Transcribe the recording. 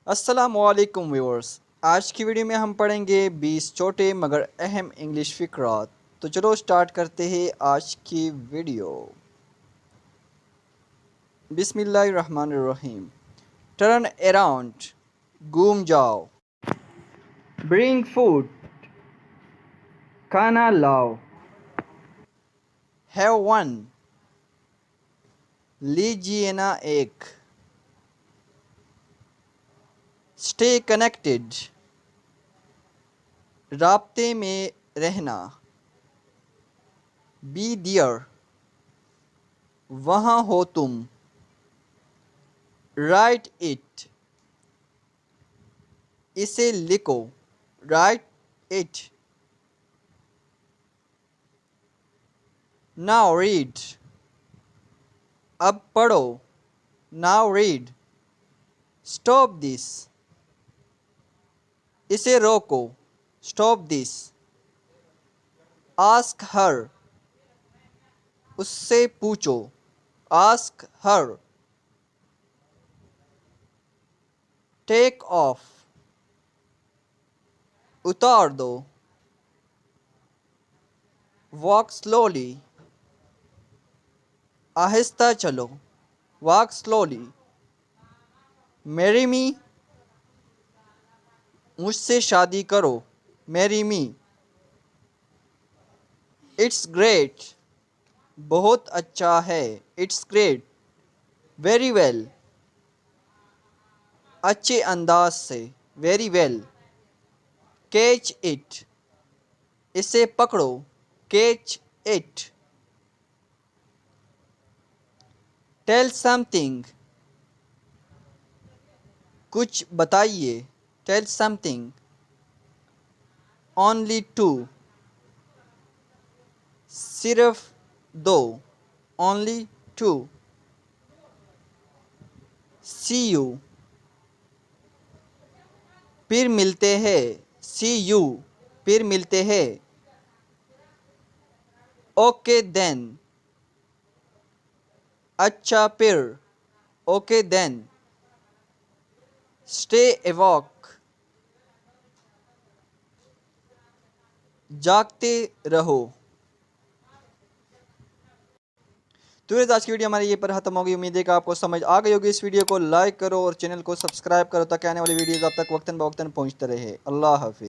अस्सलामुअलैकुम व्यूअर्स। आज की वीडियो में हम पढ़ेंगे 20 छोटे मगर अहम इंग्लिश फ़िक्रात। तो चलो स्टार्ट करते हैं आज की वीडियो। बिस्मिल्लाहिर्रहमानिर्रहीम। टर्न अराउंड, घूम जाओ। ब्रिंग फूड, खाना लाओ। हैव वन, लीजिए ना एक। स्टे कनेक्टेड, राब्ते में रहना। बी डियर, वहाँ हो तुम। राइट इट, इसे लिखो। Right it. नाउ रीड, अब पढ़ो। Now read. स्टॉप दिस, इसे रोको। Stop this. आस्क हर, उससे पूछो। Ask her. टेक ऑफ, उतार दो। वॉक स्लोली, आहिस्ता चलो। Walk slowly. मैरी मी, मुझसे शादी करो। Marry me. इट्स ग्रेट, बहुत अच्छा है। It's great. वेरी वेल, अच्छे अंदाज से। Very well. कैच इट, इसे पकड़ो। Catch it. टेल समथिंग, कुछ बताइए। Tell something. ओनली टू, सिर्फ दो। Only to. सी यू, फिर मिलते हैं। सी यू, फिर मिलते हैं। ओके देन, अच्छा फिर। Okay then. स्टे अवॉक, जागते रहो। तो ये आज की वीडियो हमारी ये पर खत्म होगी। उम्मीद है कि आपको समझ आ गई होगी। इस वीडियो को लाइक करो और चैनल को सब्सक्राइब करो ताकि आने वाली वीडियोस आप तक वक्तन बवक्तन पहुंचते रहे। अल्लाह हाफिज़।